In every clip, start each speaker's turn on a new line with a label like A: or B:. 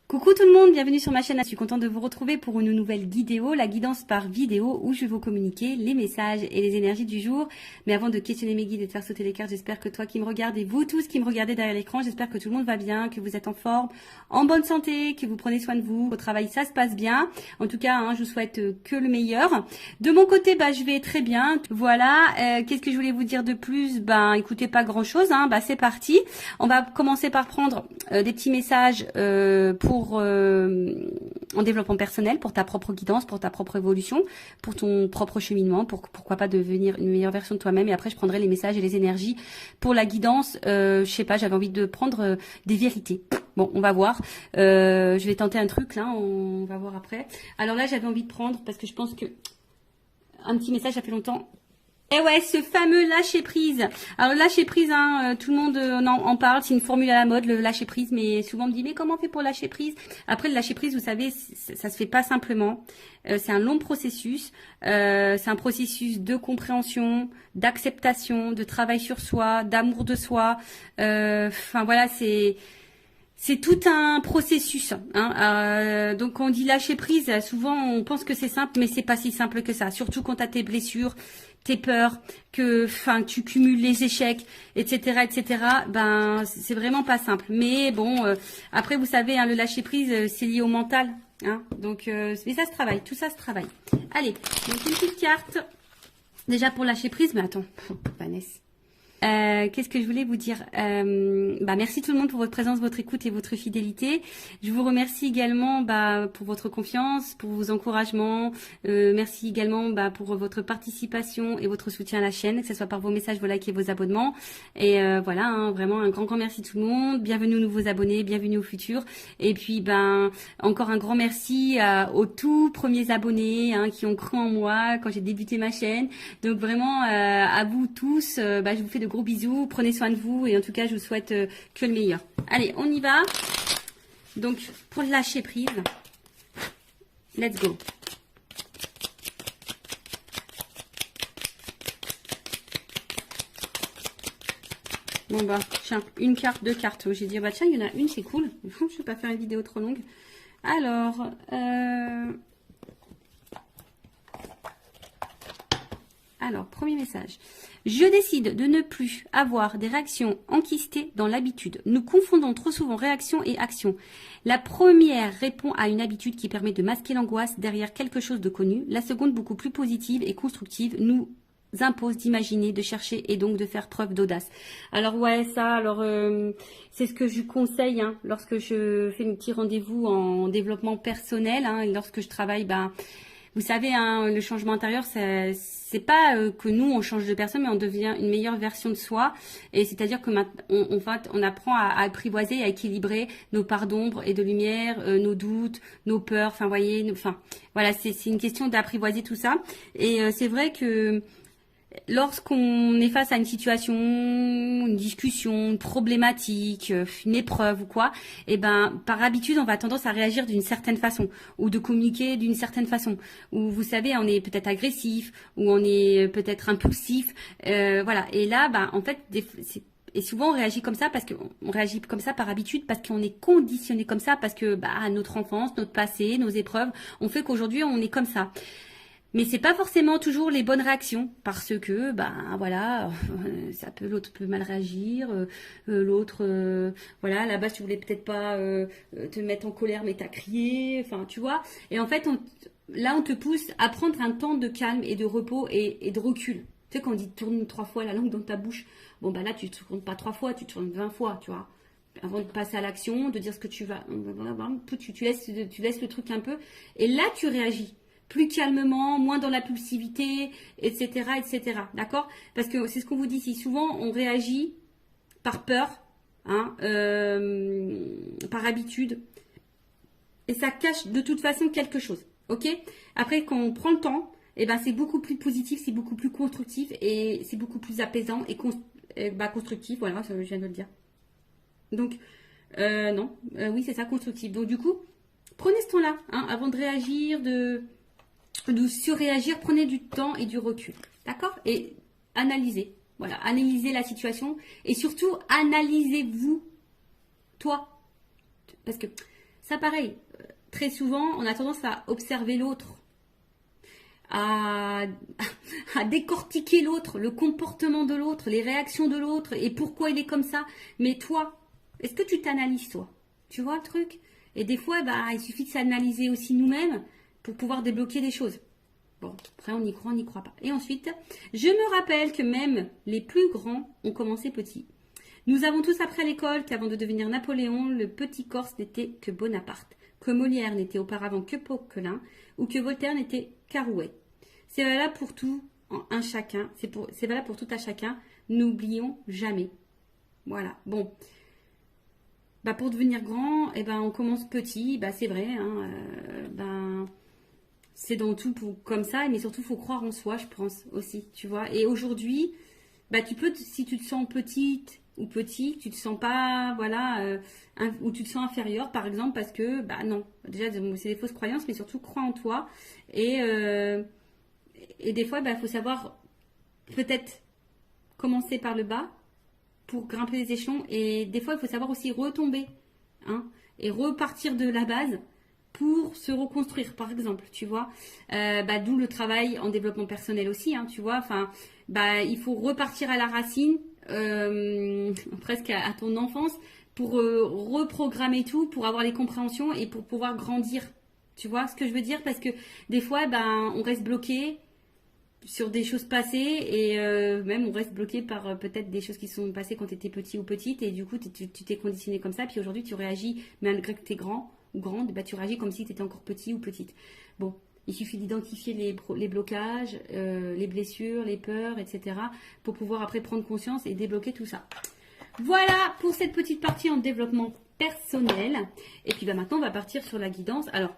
A: Coucou tout le monde, bienvenue sur ma chaîne. Je suis contente de vous retrouver pour une nouvelle vidéo, la guidance par vidéo où je vais vous communiquer les messages et les énergies du jour. Mais avant de questionner mes guides et de faire sauter les cartes, j'espère que toi qui me regardes et vous tous qui me regardez derrière l'écran, j'espère que tout le monde va bien, que vous êtes en forme, en bonne santé, que vous prenez soin de vous, au travail ça se passe bien. En tout cas, je vous souhaite que le meilleur. De mon côté, je vais très bien. Voilà, qu'est-ce que je voulais vous dire de plus? Écoutez, pas grand chose, c'est parti. On va commencer par prendre des petits messages en développement personnel, pour ta propre guidance, pour ta propre évolution, pour ton propre cheminement, pourquoi pas devenir une meilleure version de toi-même. Et après, je prendrai les messages et les énergies pour la guidance. Je sais pas, j'avais envie de prendre des vérités. Bon, on va voir. Je vais tenter un truc là, on va voir après. Alors là, j'avais envie de prendre, parce que je pense que un petit message, ça fait longtemps. Et ouais, ce fameux lâcher prise. Alors le lâcher prise, tout le monde en parle, c'est une formule à la mode, le lâcher prise, mais souvent on me dit mais comment on fait pour lâcher prise? Après le lâcher prise, vous savez, ça se fait pas simplement. C'est un long processus. C'est un processus de compréhension, d'acceptation, de travail sur soi, d'amour de soi. Voilà, c'est tout un processus. Donc quand on dit lâcher prise, souvent on pense que c'est simple, mais c'est pas si simple que ça. Surtout quand tu as tes blessures, tes peurs, que tu cumules les échecs, etc., etc. C'est vraiment pas simple. Mais bon, après vous savez, le lâcher prise, c'est lié au mental. Donc mais ça se travaille, tout ça se travaille. Allez, donc une petite carte. Déjà pour lâcher prise, mais attends, Vanessa. Qu'est-ce que je voulais vous dire? Merci tout le monde pour votre présence, votre écoute et votre fidélité. Je vous remercie également pour votre confiance, pour vos encouragements. Merci également pour votre participation et votre soutien à la chaîne, que ce soit par vos messages, vos likes et vos abonnements. Et voilà, vraiment un grand merci tout le monde. Bienvenue aux nouveaux abonnés, bienvenue aux futurs. Et puis encore un grand merci aux tout premiers abonnés qui ont cru en moi quand j'ai débuté ma chaîne. Donc vraiment à vous tous, je vous fais de gros bisous, prenez soin de vous et en tout cas je vous souhaite que le meilleur. Allez, on y va. Donc pour lâcher prise, let's go. Bon tiens, une carte, deux cartes. J'ai dit tiens, il y en a une, c'est cool. Je vais pas faire une vidéo trop longue. Alors, premier message. Je décide de ne plus avoir des réactions enquistées dans l'habitude. Nous confondons trop souvent réaction et action. La première répond à une habitude qui permet de masquer l'angoisse derrière quelque chose de connu. La seconde, beaucoup plus positive et constructive, nous impose d'imaginer, de chercher et donc de faire preuve d'audace. Alors ouais, c'est ce que je conseille lorsque je fais mes petits rendez-vous en développement personnel, et lorsque je travaille, vous savez, le changement intérieur, c'est pas que nous on change de personne, mais on devient une meilleure version de soi. Et c'est-à-dire que on apprend à apprivoiser, à équilibrer nos parts d'ombre et de lumière, nos doutes, nos peurs. Voilà, c'est une question d'apprivoiser tout ça. Et c'est vrai que lorsqu'on est face à une situation, une discussion, une problématique, une épreuve ou quoi, par habitude, on va tendance à réagir d'une certaine façon ou de communiquer d'une certaine façon. Ou vous savez, on est peut-être agressif ou on est peut-être impulsif. Voilà. Et là, en fait, et souvent on réagit comme ça parce qu'on réagit comme ça par habitude, parce qu'on est conditionné comme ça, parce que notre enfance, notre passé, nos épreuves ont fait qu'aujourd'hui on est comme ça. Mais c'est pas forcément toujours les bonnes réactions, parce que voilà, l'autre peut mal réagir, l'autre voilà, là-bas tu voulais peut-être pas te mettre en colère mais t'as crié, tu vois. Et en fait on te pousse à prendre un temps de calme et de repos et de recul. Tu sais, quand on dit tourne 3 fois la langue dans ta bouche, là tu tournes pas 3 fois, tu tournes 20 fois, tu vois. Avant de passer à l'action, de dire ce que tu vas, tu laisses le truc un peu, et là tu réagis plus calmement, moins dans l'impulsivité, etc., etc. D'accord? Parce que c'est ce qu'on vous dit ici. Souvent, on réagit par peur, par habitude, et ça cache de toute façon quelque chose. Ok? Après, quand on prend le temps, c'est beaucoup plus positif, c'est beaucoup plus constructif, et c'est beaucoup plus apaisant et constructif. Voilà, je viens de le dire. Donc, non, oui, c'est ça, constructif. Donc, du coup, prenez ce temps-là, avant de réagir, de surréagir, prenez du temps et du recul, d'accord? Et analysez, voilà, analysez la situation et surtout analysez-vous, toi, parce que Ça pareil, très souvent, on a tendance à observer l'autre, à, à décortiquer l'autre, le comportement de l'autre, les réactions de l'autre et pourquoi il est comme ça. Mais toi, est-ce que tu t'analyses toi? Tu vois le truc? Et des fois, bah, il suffit de s'analyser aussi nous-mêmes pour pouvoir débloquer des choses. Bon, après on y croit, on n'y croit pas. Et ensuite, je me rappelle que même les plus grands ont commencé petits. Nous avons tous appris à l'école qu'avant de devenir Napoléon, le petit Corse n'était que Bonaparte, que Molière n'était auparavant que Poquelin, ou que Voltaire n'était qu'Arouet. C'est valable pour tout un chacun, c'est valable pour tout un chacun, n'oublions jamais. Voilà, bon. Bah pour devenir grand, eh ben on commence petit, bah c'est vrai, hein, c'est dans tout comme ça, mais surtout il faut croire en soi, je pense aussi, tu vois. Et aujourd'hui, bah tu peux, si tu te sens petite ou petit, tu te sens pas, voilà, ou tu te sens inférieur, par exemple, parce que, bah non, déjà c'est des fausses croyances, mais surtout crois en toi. Et des fois, bah faut savoir peut-être commencer par le bas pour grimper les échelons, et des fois il faut savoir aussi retomber, hein, et repartir de la base pour se reconstruire, par exemple, tu vois. D'où le travail en développement personnel aussi, hein, tu vois. Enfin, il faut repartir à la racine, presque à ton enfance, pour reprogrammer tout, pour avoir les compréhensions et pour pouvoir grandir. Tu vois ce que je veux dire? Parce que des fois, on reste bloqué sur des choses passées et même on reste bloqué par peut-être des choses qui sont passées quand tu étais petit ou petite et du coup tu t'es conditionné comme ça, puis aujourd'hui tu réagis malgré que tu es grand ou grande, tu réagis comme si tu étais encore petit ou petite. Bon, il suffit d'identifier les blocages, les blessures, les peurs, etc. pour pouvoir après prendre conscience et débloquer tout ça. Voilà pour cette petite partie en développement personnel. Et puis maintenant on va partir sur la guidance. Alors,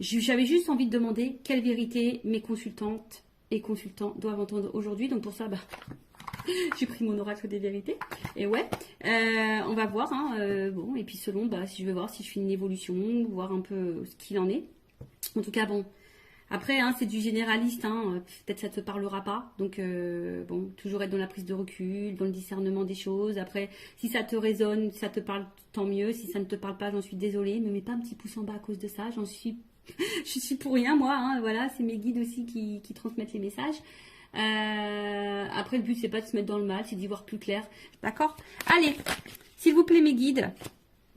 A: j'avais juste envie de demander quelle vérité mes consultantes et consultants doivent entendre aujourd'hui. Donc pour ça, j'ai pris mon oracle des vérités. Et ouais, on va voir. Bon, et puis selon, si je veux voir si je fais une évolution, voir un peu ce qu'il en est. En tout cas, bon. Après, c'est du généraliste. Peut-être ça ne te parlera pas. Donc, bon, toujours être dans la prise de recul, dans le discernement des choses. Après, si ça te résonne, si ça te parle, tant mieux. Si ça ne te parle pas, j'en suis désolée. Ne me mets pas un petit pouce en bas à cause de ça. Je suis pour rien, moi. Voilà, c'est mes guides aussi qui transmettent les messages. Après, le but, c'est pas de se mettre dans le mal, c'est d'y voir plus clair. D'accord? Allez, s'il vous plaît, mes guides.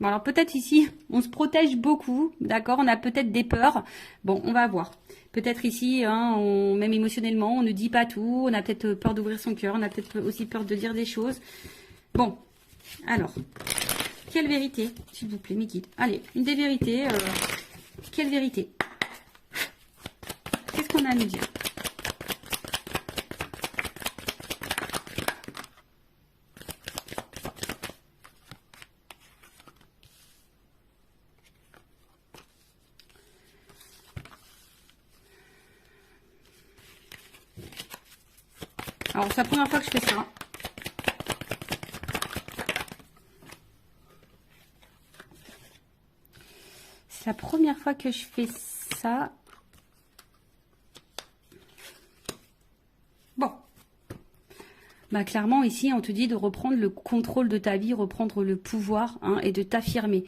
A: Bon, alors peut-être ici, on se protège beaucoup, d'accord? On a peut-être des peurs. Bon, on va voir. Peut-être ici, même émotionnellement, on ne dit pas tout. On a peut-être peur d'ouvrir son cœur. On a peut-être aussi peur de dire des choses. Bon, alors, quelle vérité, s'il vous plaît, mes guides? Allez, une des vérités. Quelle vérité? Qu'est-ce qu'on a à nous dire? Alors, c'est la première fois que je fais ça. C'est la première fois que je fais ça. Bon. Clairement, ici, on te dit de reprendre le contrôle de ta vie, reprendre le pouvoir, et de t'affirmer.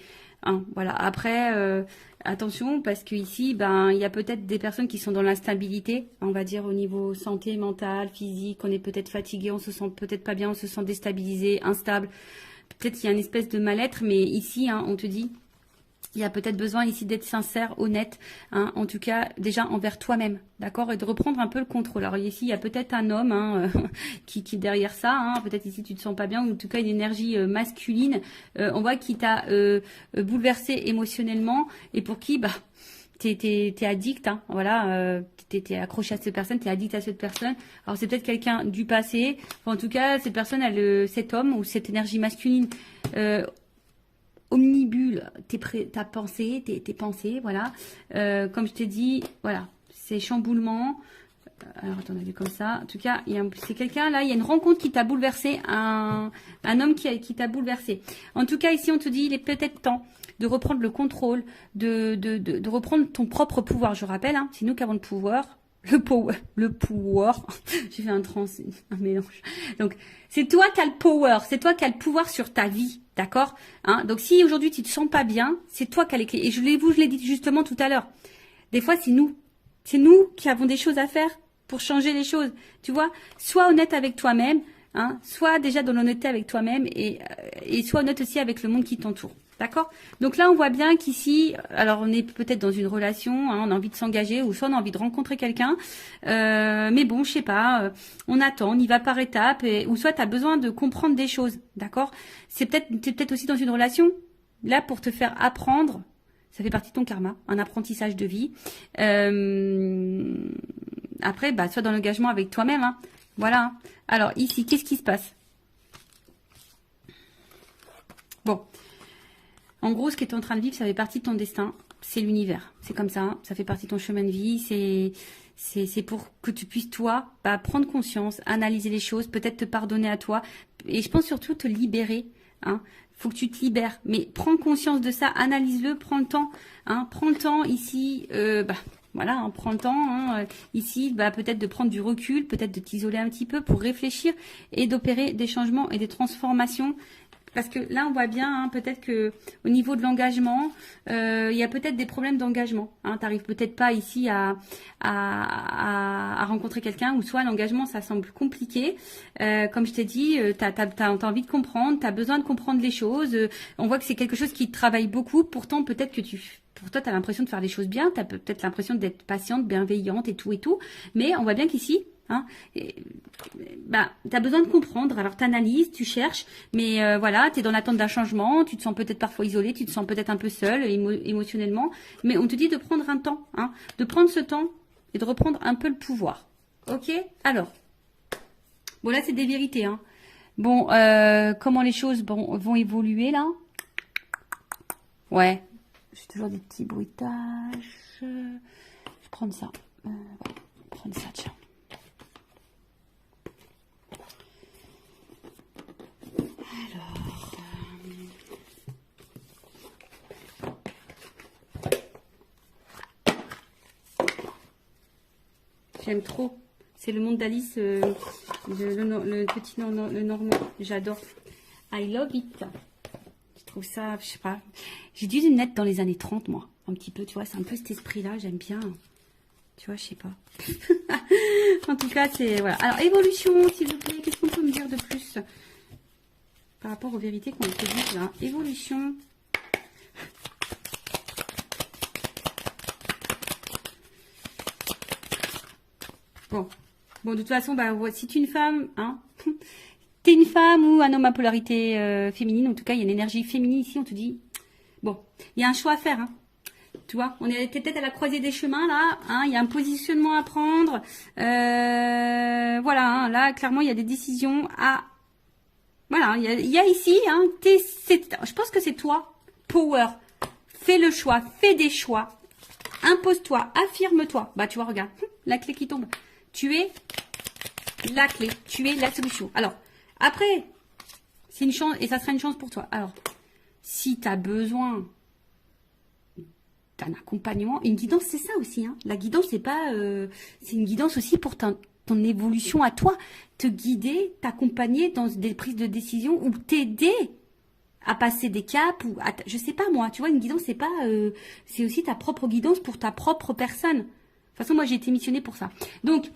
A: Voilà. Après, attention, parce qu'ici, il y a peut-être des personnes qui sont dans l'instabilité, on va dire au niveau santé, mentale, physique, on est peut-être fatigué, on se sent peut-être pas bien, on se sent déstabilisé, instable. Peut-être qu'il y a une espèce de mal-être, mais ici, on te dit, il y a peut-être besoin ici d'être sincère, honnête, en tout cas déjà envers toi-même, d'accord, et de reprendre un peu le contrôle. Alors ici, il y a peut-être un homme qui est derrière ça, peut-être ici tu te sens pas bien, ou en tout cas une énergie masculine, on voit qui t'a bouleversé émotionnellement, et pour qui, t'es addict, voilà, t'es accroché à cette personne, t'es addict à cette personne. Alors c'est peut-être quelqu'un du passé, en tout cas cette personne, cet homme ou cette énergie masculine, omnibule ta pensée, tes pensées, voilà. Comme je t'ai dit, voilà, c'est chamboulement. Alors, attends, on a vu comme ça. En tout cas, c'est quelqu'un, là, il y a une rencontre qui t'a bouleversé, un homme qui t'a bouleversé. En tout cas, ici, on te dit, il est peut-être temps de reprendre le contrôle, de reprendre ton propre pouvoir. Je rappelle, c'est nous qui avons le pouvoir. le power, j'ai fait un mélange. Donc, c'est toi qui as le power, c'est toi qui as le pouvoir sur ta vie, d'accord, hein? Donc, si aujourd'hui tu te sens pas bien, c'est toi qui as les clés. Et je l'ai dit justement tout à l'heure. Des fois, c'est nous qui avons des choses à faire pour changer les choses. Tu vois, sois honnête avec toi-même, hein, sois déjà dans l'honnêteté avec toi-même et sois honnête aussi avec le monde qui t'entoure. D'accord? Donc là, on voit bien qu'ici, alors on est peut-être dans une relation, hein, on a envie de s'engager ou soit on a envie de rencontrer quelqu'un. Mais bon, je sais pas, on attend, on y va par étapes ou soit tu as besoin de comprendre des choses. D'accord? T'es peut-être aussi dans une relation là pour te faire apprendre. Ça fait partie de ton karma, un apprentissage de vie. Après, bah, sois dans l'engagement avec toi-même. Hein. Voilà. Alors ici, qu'est-ce qui se passe? Bon. En gros, ce que tu es en train de vivre, ça fait partie de ton destin. C'est l'univers. C'est comme ça. Ça fait partie de ton chemin de vie. C'est pour que tu puisses, toi, bah, prendre conscience, analyser les choses, peut-être te pardonner à toi. Et je pense surtout te libérer. Hein. Faut que tu te libères. Mais prends conscience de ça. Analyse-le. Prends le temps. Hein. Prends le temps ici. Voilà, hein, prends le temps. Hein, ici, bah, peut-être de prendre du recul, peut-être de t'isoler un petit peu pour réfléchir et d'opérer des changements et des transformations. Parce que là, on voit bien, hein, peut-être que au niveau de l'engagement, il y a peut-être des problèmes d'engagement. Hein, tu n'arrives peut-être pas ici à rencontrer quelqu'un, ou soit l'engagement, ça semble compliqué. Comme je t'ai dit, tu as envie de comprendre, tu as besoin de comprendre les choses. On voit que c'est quelque chose qui te travaille beaucoup. Pourtant, peut-être que pour toi, tu as l'impression de faire les choses bien. Tu as peut-être l'impression d'être patiente, bienveillante et tout et tout. Mais on voit bien qu'ici, hein, bah, tu as besoin de comprendre, alors tu analyses, tu cherches, mais voilà, tu es dans l'attente d'un changement, tu te sens peut-être parfois isolé, tu te sens peut-être un peu seul émotionnellement, mais on te dit de prendre un temps, hein, de prendre ce temps et de reprendre un peu le pouvoir. Ok? Alors, bon là c'est des vérités. Hein. Bon, comment les choses vont évoluer là? Ouais, j'ai toujours des petits bruitages. Je vais prendre ça. Voilà, prendre ça, tiens. J'aime trop. C'est le monde d'Alice, le petit le normand. J'adore. I love it. Je trouve ça, je sais pas. J'ai dû naître dans les années 30, moi. Un petit peu, tu vois. C'est un peu cet esprit-là. J'aime bien. Tu vois, je sais pas. En tout cas, c'est... Voilà. Alors, évolution, s'il vous plaît. Qu'est-ce qu'on peut me dire de plus par rapport aux vérités qu'on te dit là? Évolution. Bon, de toute façon, bah, si tu es une femme, hein, t'es une femme ou un homme à polarité féminine, en tout cas, il y a une énergie féminine ici, on te dit, bon, il y a un choix à faire, hein. Tu vois, on est peut-être à la croisée des chemins, là, hein, il y a un positionnement à prendre, voilà, hein, là, clairement, il y a des décisions à, voilà, il y a ici, hein, je pense que c'est toi, power, fais le choix, fais des choix, impose-toi, affirme-toi, bah, tu vois, regarde, la clé qui tombe. Tu es la clé, tu es la solution. Alors, après, c'est une chance, et ça sera une chance pour toi. Alors, si tu as besoin d'un accompagnement, une guidance, c'est ça aussi. Hein. La guidance, c'est pas, c'est une guidance aussi pour ton évolution à toi. Te guider, t'accompagner dans des prises de décision ou t'aider à passer des caps ou je sais pas moi. Tu vois, une guidance, c'est pas, c'est aussi ta propre guidance pour ta propre personne. De toute façon, moi, j'ai été missionnée pour ça. Donc,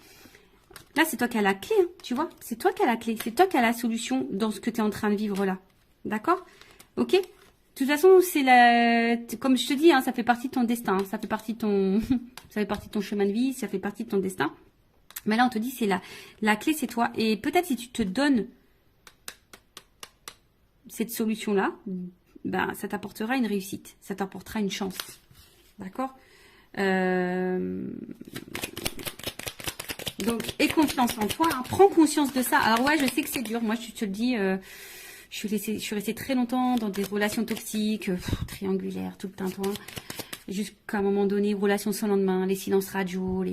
A: là, c'est toi qui as la clé, hein, tu vois. C'est toi qui as la clé. C'est toi qui as la solution dans ce que tu es en train de vivre là. D'accord? Ok? De toute façon, c'est comme je te dis, hein, ça fait partie de ton destin. Hein, ça fait partie de ton chemin de vie. Ça fait partie de ton destin. Mais là, on te dit, c'est la clé, c'est toi. Et peut-être si tu te donnes cette solution-là, ben, ça t'apportera une réussite. Ça t'apportera une chance. D'accord? Donc, aie confiance en toi, hein. Prends conscience de ça. Alors ouais, je sais que c'est dur. Moi, je te le dis, je suis restée très longtemps dans des relations toxiques, triangulaires, tout le tintouin, jusqu'à un moment donné, relations sans lendemain, les silences radio,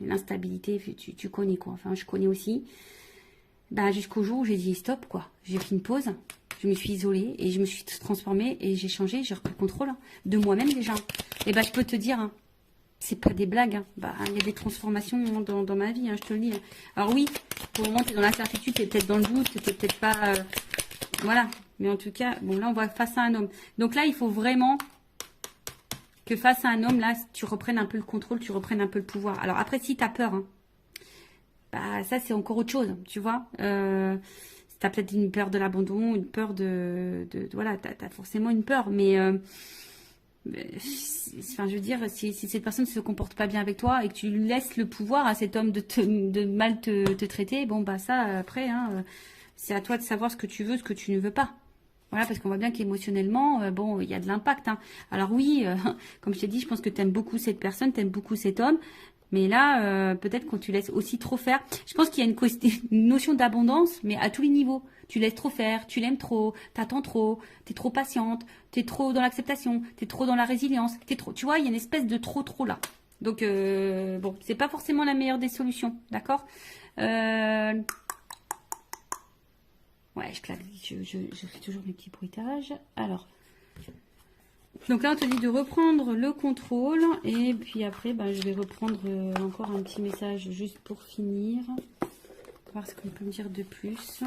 A: l'instabilité, tu connais quoi. Enfin, je connais aussi. Bah, jusqu'au jour où j'ai dit stop, quoi. J'ai pris une pause, je me suis isolée et je me suis transformée et j'ai changé, j'ai repris le contrôle, hein, de moi-même déjà. Et bah, je peux te dire, hein, c'est pas des blagues. Hein. Bah, il y a des transformations dans ma vie, hein, je te le dis. Alors oui, pour le moment, tu es dans l'incertitude, tu es peut-être dans le doute, tu n'es peut-être pas... voilà. Mais en tout cas, bon, là, on va face à un homme. Donc là, il faut vraiment que face à un homme, là, tu reprennes un peu le contrôle, tu reprennes un peu le pouvoir. Alors après, si tu as peur, hein, bah, ça, c'est encore autre chose, tu vois. Tu as peut-être une peur de l'abandon, une peur voilà, tu as forcément une peur, mais... enfin, je veux dire, si cette personne ne se comporte pas bien avec toi et que tu laisses le pouvoir à cet homme de mal te traiter, bon, bah ça, après, hein, c'est à toi de savoir ce que tu veux, ce que tu ne veux pas. Voilà, parce qu'on voit bien qu'émotionnellement, bon, il y a de l'impact. Hein. Alors oui, comme je t'ai dit, je pense que tu aimes beaucoup cette personne, tu aimes beaucoup cet homme. Mais là, peut-être quand tu laisses aussi trop faire. Je pense qu'il y a une notion d'abondance, mais à tous les niveaux. Tu laisses trop faire, tu l'aimes trop, t'attends trop, t'es trop patiente, t'es trop dans l'acceptation, t'es trop dans la résilience, t'es trop. Tu vois, il y a une espèce de trop là. Donc, bon, c'est pas forcément la meilleure des solutions, d'accord Ouais, je fais toujours mes petits bruitages. Alors, donc là, on te dit de reprendre le contrôle. Et puis après, bah, je vais reprendre encore un petit message juste pour finir. Voir ce qu'on peut me dire de plus.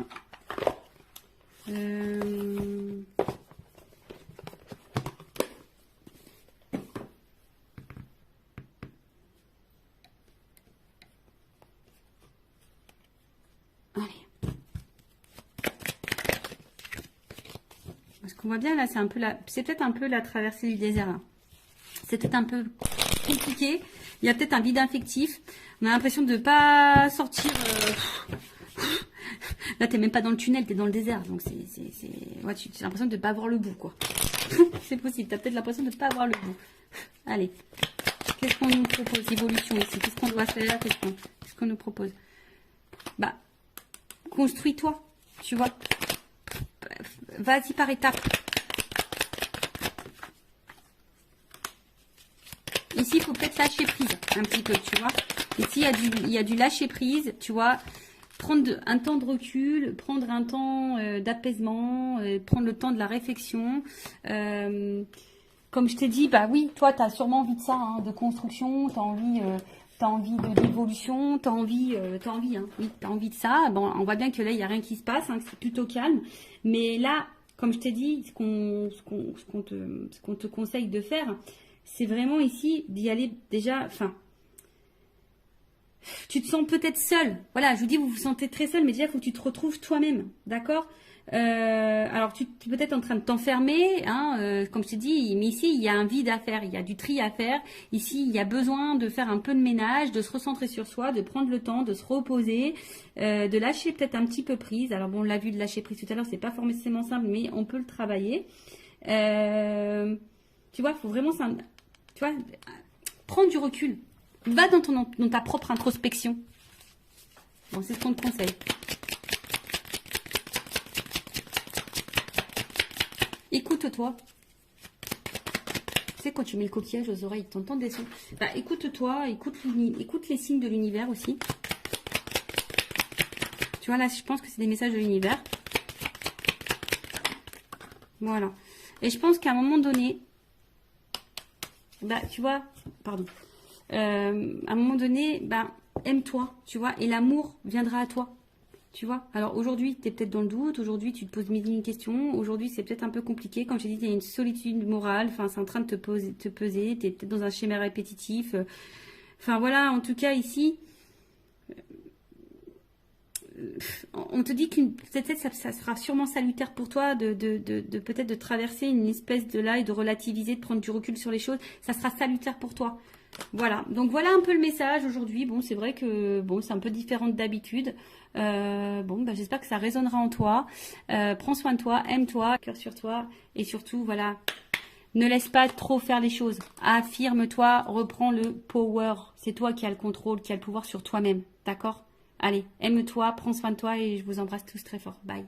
A: Allez. Parce qu'on voit bien là, c'est peut-être un peu la traversée du désert. Là. C'est peut-être un peu compliqué. Il y a peut-être un vide affectif. On a l'impression de ne pas sortir. Là, t'es même pas dans le tunnel, t'es dans le désert. Donc, ouais, tu as l'impression de ne pas avoir le bout, quoi. C'est possible. T'as peut-être l'impression de ne pas avoir le bout. Allez. Qu'est-ce qu'on nous propose? Évolution ici. Qu'est-ce qu'on doit faire? Qu'est-ce qu'on nous propose? Bah, construis-toi. Tu vois. Vas-y par étapes. Ici, il faut peut-être lâcher prise un petit peu, tu vois. Ici, il y a du lâcher prise, tu vois. Prendre un temps de recul, prendre un temps d'apaisement, prendre le temps de la réflexion. Comme je t'ai dit, bah oui, toi, tu as sûrement envie de ça, hein, de construction, tu as envie d'évolution, tu as envie, hein, oui, tu as envie de ça. Bon, on voit bien que là, il n'y a rien qui se passe, hein, que c'est plutôt calme. Mais là, comme je t'ai dit, ce qu'on te conseille de faire, c'est vraiment ici d'y aller déjà, enfin, tu te sens peut-être seul. Voilà, je vous dis, vous vous sentez très seul, mais déjà, il faut que tu te retrouves toi-même, d'accord? Alors, tu es peut-être en train de t'enfermer, hein, comme je t'ai dit, mais ici, il y a un vide à faire, il y a du tri à faire. Ici, il y a besoin de faire un peu de ménage, de se recentrer sur soi, de prendre le temps, de se reposer, de lâcher peut-être un petit peu prise. Alors, bon, on l'a vu de lâcher prise tout à l'heure, c'est pas forcément simple, mais on peut le travailler. Tu vois, il faut vraiment... Tu vois, prendre du recul. Va dans ta propre introspection. Bon, c'est ce qu'on te conseille. Écoute-toi. Tu sais, quand tu mets le coquillage aux oreilles, tu entends des sons. Bah, écoute-toi, écoute les signes de l'univers aussi. Tu vois, là, je pense que c'est des messages de l'univers. Voilà. Et je pense qu'à un moment donné, bah, tu vois, pardon. À un moment donné, bah, aime-toi, tu vois, et l'amour viendra à toi, tu vois. Alors aujourd'hui, tu es peut-être dans le doute, aujourd'hui, tu te poses mille et une questions, aujourd'hui, c'est peut-être un peu compliqué, comme j'ai dit, il y a une solitude morale, enfin, c'est en train de te peser, tu es peut-être dans un schéma répétitif, enfin, voilà, en tout cas, ici, on te dit qu'une peut-être ça sera sûrement salutaire pour toi de peut-être de traverser une espèce de là et de relativiser, de prendre du recul sur les choses, ça sera salutaire pour toi. Voilà, donc voilà un peu le message aujourd'hui. Bon, c'est vrai que bon, c'est un peu différent d'habitude. Bon, bah, j'espère que ça résonnera en toi. Prends soin de toi, aime-toi, cœur sur toi. Et surtout, voilà, ne laisse pas trop faire les choses. Affirme-toi, reprends le power. C'est toi qui as le contrôle, qui as le pouvoir sur toi-même. D'accord? Allez, aime-toi, prends soin de toi et je vous embrasse tous très fort. Bye.